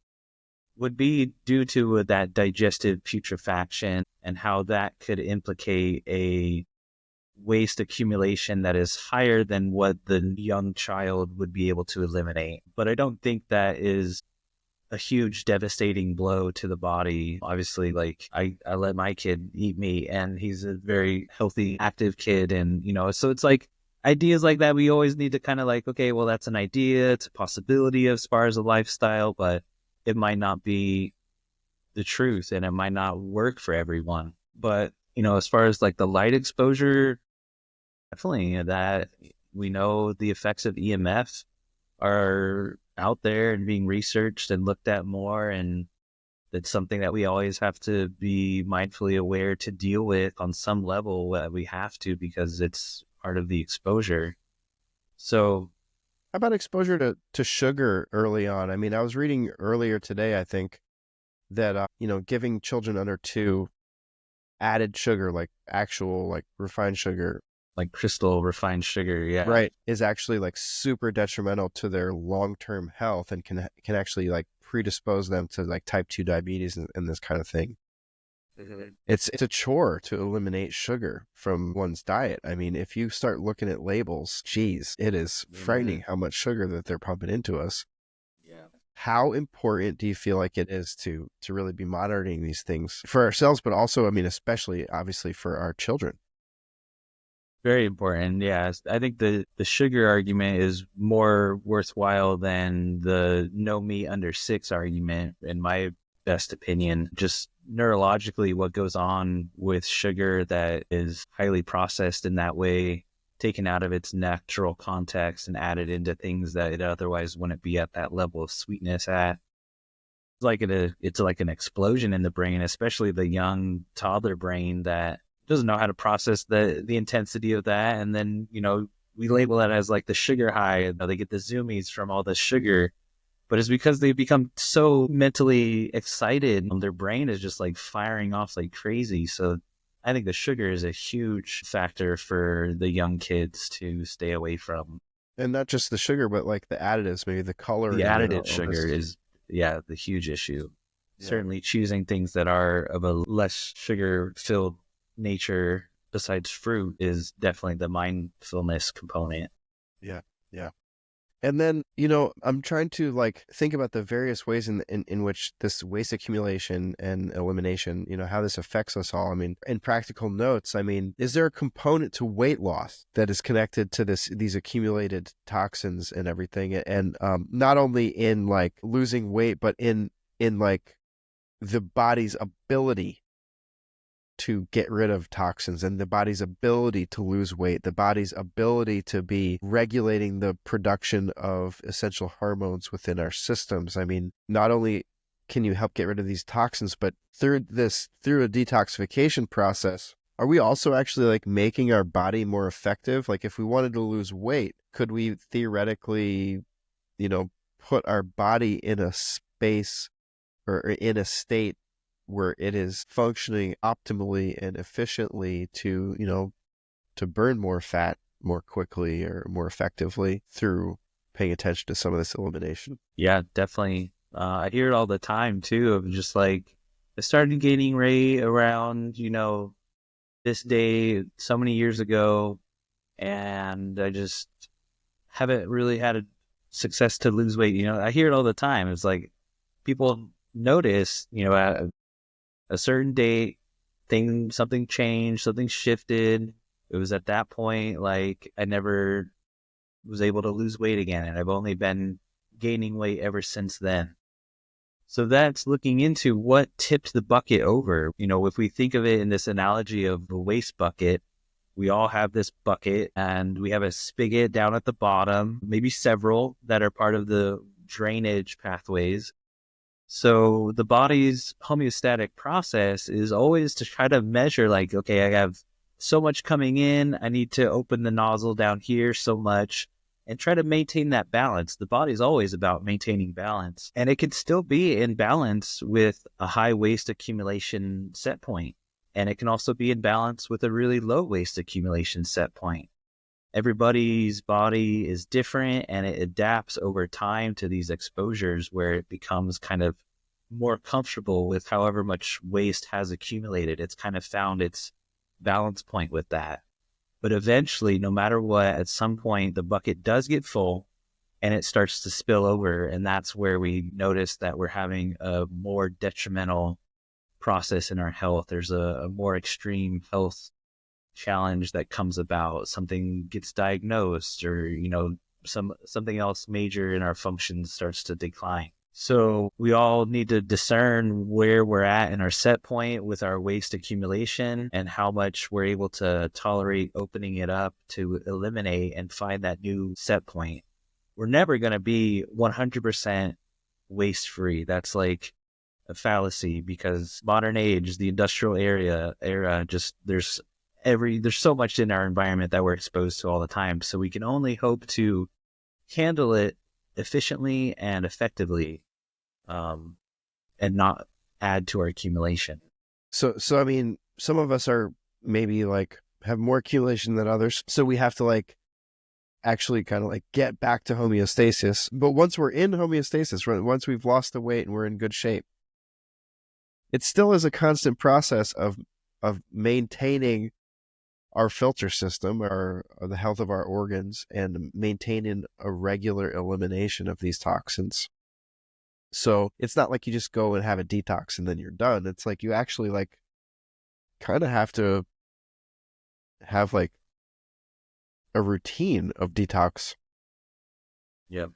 would be due to that digestive putrefaction and how that could implicate a waste accumulation that is higher than what the young child would be able to eliminate. But I don't think that is a huge devastating blow to the body. Obviously, like I let my kid eat meat, and he's a very healthy, active kid. And, so it's like ideas like that, we always need to kind of like, okay, well, that's an idea. It's a possibility as far as a lifestyle, but it might not be the truth and it might not work for everyone. But, as far as like the light exposure, definitely that we know the effects of EMF are out there and being researched and looked at more. And it's something that we always have to be mindfully aware to deal with on some level. We have to, because it's part of the exposure. So How about exposure to sugar early on? I mean, I was reading earlier today, I think, that, giving children under 2 added sugar, like actual, like refined sugar, like crystal refined sugar, yeah. right, is actually like super detrimental to their long-term health and can actually like predispose them to like type 2 diabetes and this kind of thing. It's a chore to eliminate sugar from one's diet. I mean, if you start looking at labels, geez, it is frightening how much sugar that they're pumping into us. Yeah. How important do you feel like it is to really be monitoring these things for ourselves, but also, I mean, especially obviously for our children? Very important. Yeah. I think the sugar argument is more worthwhile than the no meat under 6 argument, in my best opinion. Just neurologically, what goes on with sugar that is highly processed in that way, taken out of its natural context and added into things that it otherwise wouldn't be at that level of sweetness at. It's like an explosion in the brain, especially the young toddler brain that doesn't know how to process the intensity of that. And then, we label that as like the sugar high. They get the zoomies from all the sugar, but it's because they become so mentally excited. Their brain is just like firing off like crazy. So I think the sugar is a huge factor for the young kids to stay away from. And not just the sugar, but like the additives, maybe the The coloring and additive all sugar this. is, yeah, the huge issue. Yeah. Certainly choosing things that are of a less sugar filled nature besides fruit is definitely the mindfulness component. Yeah. Yeah. And then, I'm trying to like think about the various ways in which this waste accumulation and elimination, how this affects us all. I mean, in practical notes, I mean, is there a component to weight loss that is connected to these accumulated toxins and everything? And not only in like losing weight, but in like the body's ability to get rid of toxins and the body's ability to lose weight, the body's ability to be regulating the production of essential hormones within our systems. I mean, not only can you help get rid of these toxins, but through a detoxification process, are we also actually like making our body more effective? Like if we wanted to lose weight, could we theoretically, put our body in a space or in a state where it is functioning optimally and efficiently to, to burn more fat more quickly or more effectively through paying attention to some of this elimination? Yeah, definitely. I hear it all the time too, of just like, I started gaining weight around, this day so many years ago, and I just haven't really had a success to lose weight. I hear it all the time. It's like people notice, at a certain date, something changed, something shifted. It was at that point, like I never was able to lose weight again, and I've only been gaining weight ever since then. So that's looking into what tipped the bucket over. If we think of it in this analogy of the waste bucket, we all have this bucket and we have a spigot down at the bottom, maybe several that are part of the drainage pathways. So the body's homeostatic process is always to try to measure like, okay, I have so much coming in. I need to open the nozzle down here so much and try to maintain that balance. The body's always about maintaining balance, and it can still be in balance with a high waste accumulation set point. And it can also be in balance with a really low waste accumulation set point. Everybody's body is different and it adapts over time to these exposures where it becomes kind of more comfortable with however much waste has accumulated. It's kind of found its balance point with that. But eventually, no matter what, at some point, the bucket does get full and it starts to spill over. And that's where we notice that we're having a more detrimental process in our health. There's a more extreme health challenge that comes about. Something gets diagnosed, or, something else major in our functions starts to decline. So we all need to discern where we're at in our set point with our waste accumulation and how much we're able to tolerate opening it up to eliminate and find that new set point. We're never going to be 100% waste free. That's like a fallacy, because modern age, the industrial era, just there's so much in our environment that we're exposed to all the time. So we can only hope to handle it efficiently and effectively, and not add to our accumulation. So I mean, some of us are maybe like have more accumulation than others. So we have to like actually kind of like get back to homeostasis. But once we're in homeostasis, once we've lost the weight and we're in good shape, it still is a constant process of maintaining our filter system, or the health of our organs, and maintaining a regular elimination of these toxins. So it's not like you just go and have a detox and then you're done. It's like you actually like kind of have to have like a routine of detox. Yeah.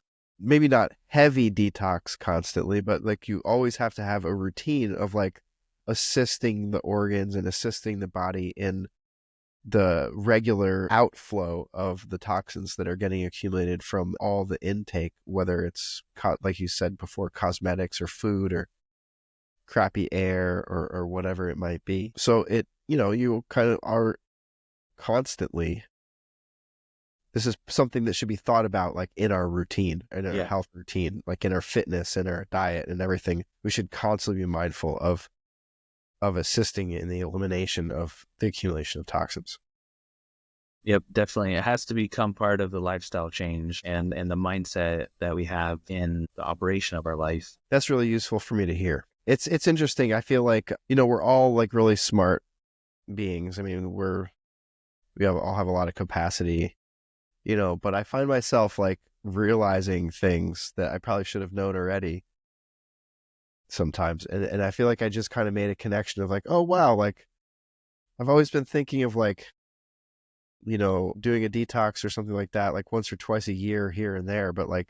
Maybe not heavy detox constantly, but like you always have to have a routine of like assisting the organs and assisting the body in the regular outflow of the toxins that are getting accumulated from all the intake, whether it's, like you said before, cosmetics or food or crappy air or whatever it might be. So it, you kind of are constantly, this is something that should be thought about like in our routine, in our health routine, like in our fitness and our diet and everything. We should constantly be mindful of assisting in the elimination of the accumulation of toxins. Yep, definitely. It has to become part of the lifestyle change and the mindset that we have in the operation of our life. That's really useful for me to hear. It's interesting. I feel like, we're all like really smart beings. I mean, we all have a lot of capacity, but I find myself like realizing things that I probably should have known already sometimes. And I feel like I just kind of made a connection of like, oh, wow, like I've always been thinking of like, doing a detox or something like that, like once or twice a year here and there. But like,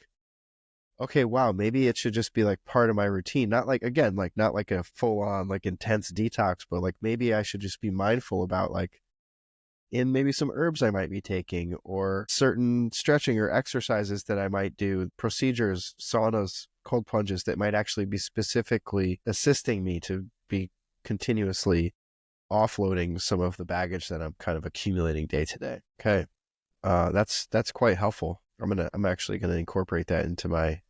okay, wow, maybe it should just be like part of my routine. Not like, again, like not like a full on like intense detox, but like maybe I should just be mindful about like in maybe some herbs I might be taking, or certain stretching or exercises that I might do, procedures, saunas, cold plunges that might actually be specifically assisting me to be continuously offloading some of the baggage that I'm kind of accumulating day to day. Okay. That's quite helpful. I'm actually gonna incorporate that into my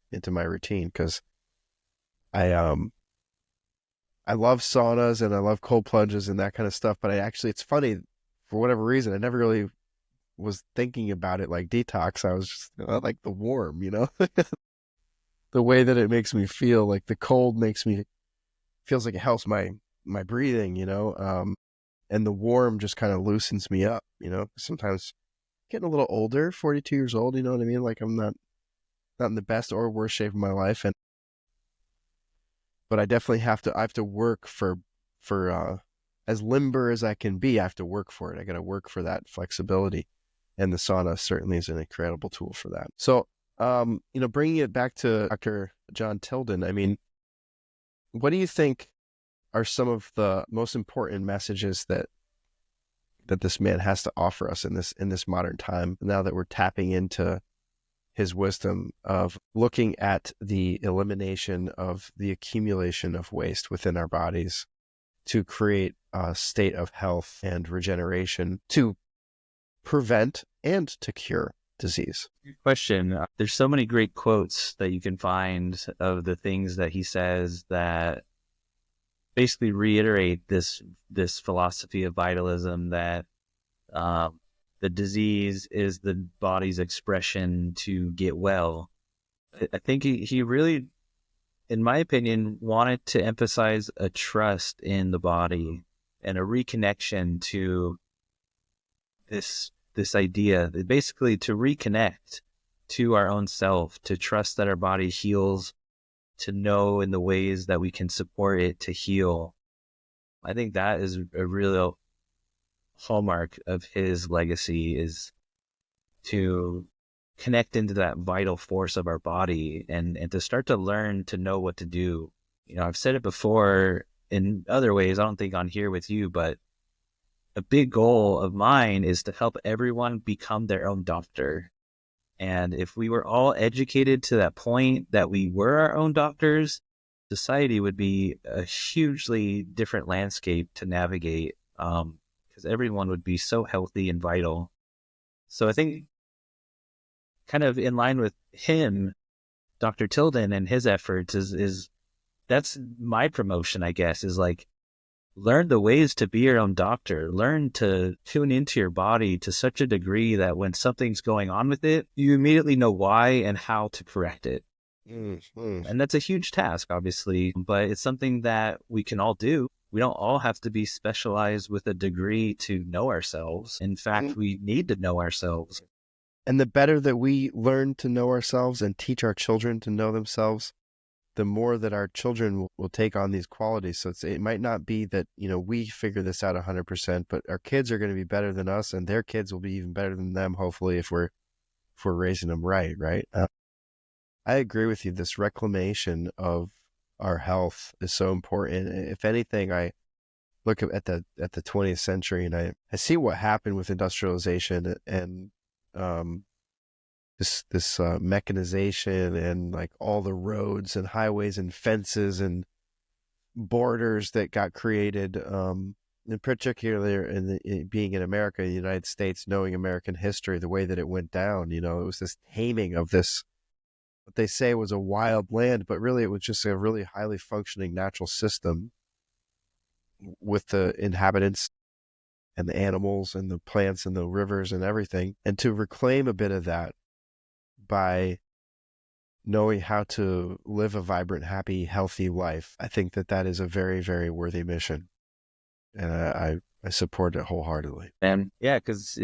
routine, because I love saunas and I love cold plunges and that kind of stuff, but it's funny, for whatever reason, I never really was thinking about it like detox. I was just I like the warm, the way that it makes me feel. Like the cold feels like it helps my breathing, and the warm just kind of loosens me up, Sometimes getting a little older, 42 years old, you know what I mean? Like I'm not in the best or worst shape of my life, but I definitely I have to work for as limber as I can be. I have to work for it. I got to work for that flexibility, and the sauna certainly is an incredible tool for that. So, bringing it back to Dr. John Tilden, I mean, what do you think are some of the most important messages that this man has to offer us in this modern time, now that we're tapping into his wisdom of looking at the elimination of the accumulation of waste within our bodies to create a state of health and regeneration to prevent and to cure disease? Good question. There's so many great quotes that you can find of the things that he says that basically reiterate this philosophy of vitalism, that the disease is the body's expression to get well. I think he really, in my opinion, wanted to emphasize a trust in the body and a reconnection to this idea, basically to reconnect to our own self, to trust that our body heals, to know in the ways that we can support it to heal. I think that is a real hallmark of his legacy, is to connect into that vital force of our body, and to start to learn to know what to do. I've said it before in other ways, I don't think on here with you, but a big goal of mine is to help everyone become their own doctor. And if we were all educated to that point that we were our own doctors, society would be a hugely different landscape to navigate, because everyone would be so healthy and vital. So I think, kind of in line with him, Dr. Tilden and his efforts, is that's my promotion, I guess, is like, learn the ways to be your own doctor. Learn to tune into your body to such a degree that when something's going on with it, you immediately know why and how to correct it. Mm-hmm. And that's a huge task, obviously, but it's something that we can all do. We don't all have to be specialized with a degree to know ourselves. In fact, we need to know ourselves. And the better that we learn to know ourselves and teach our children to know themselves, the more that our children will take on these qualities. So it might not be that, we figure this out 100%, but our kids are going to be better than us, and their kids will be even better than them, hopefully, if we're raising them right. I agree with you. This reclamation of our health is so important. If anything, I look at the 20th century, and I see what happened with industrialization and this mechanization, and like all the roads and highways and fences and borders that got created, in particular being in America, the United States, knowing American history, the way that it went down. It was this taming of this, what they say was a wild land, but really it was just a really highly functioning natural system with the inhabitants and the animals and the plants and the rivers and everything. And to reclaim a bit of that by knowing how to live a vibrant, happy, healthy life, I think that is a very, very worthy mission. And I support it wholeheartedly. And yeah, because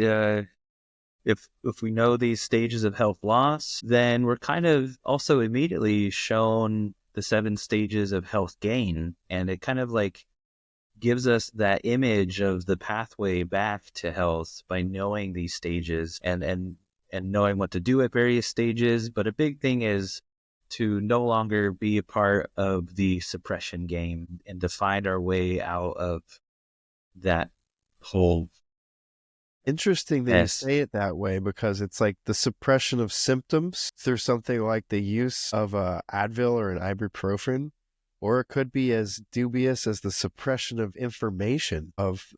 if we know these stages of health loss, then we're kind of also immediately shown the 7 stages of health gain. And it kind of like gives us that image of the pathway back to health by knowing these stages and knowing what to do at various stages. But a big thing is to no longer be a part of the suppression game and to find our way out of that whole Interesting that you mess. say it that way, because it's like the suppression of symptoms through something like the use of a Advil or an ibuprofen, or it could be as dubious as the suppression of information of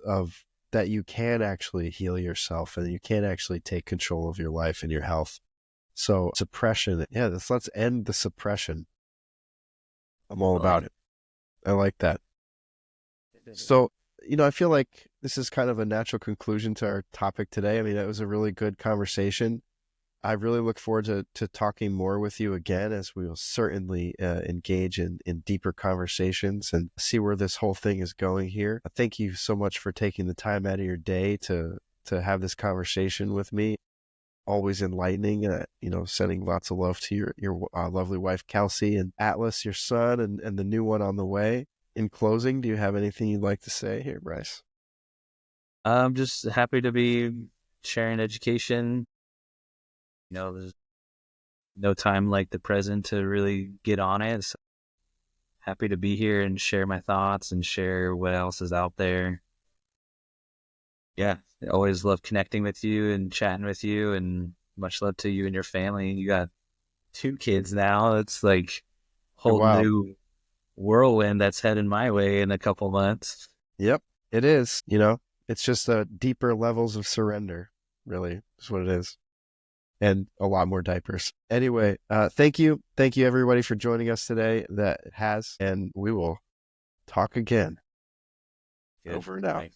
that you can actually heal yourself and you can actually take control of your life and your health. So suppression, yeah, let's end the suppression. I'm all about it. I like that. So, I feel like this is kind of a natural conclusion to our topic today. I mean, it was a really good conversation. I really look forward to talking more with you again, as we will certainly engage in deeper conversations and see where this whole thing is going here. Thank you so much for taking the time out of your day to have this conversation with me. Always enlightening, sending lots of love to your lovely wife, Kelsey, and Atlas, your son, and the new one on the way. In closing, do you have anything you'd like to say here, Bryce? I'm just happy to be sharing education. There's no time like the present to really get on it. So happy to be here and share my thoughts and share what else is out there. Yeah, I always love connecting with you and chatting with you, and much love to you and your family. You got 2 kids now. It's like whole Wow. new whirlwind that's heading my way in a couple months. Yep, it is. It's just deeper levels of surrender, really, is what it is. And a lot more diapers. Anyway, thank you. Thank you, everybody, for joining us today. That has, and we will talk again. Good. Over and out. Bye.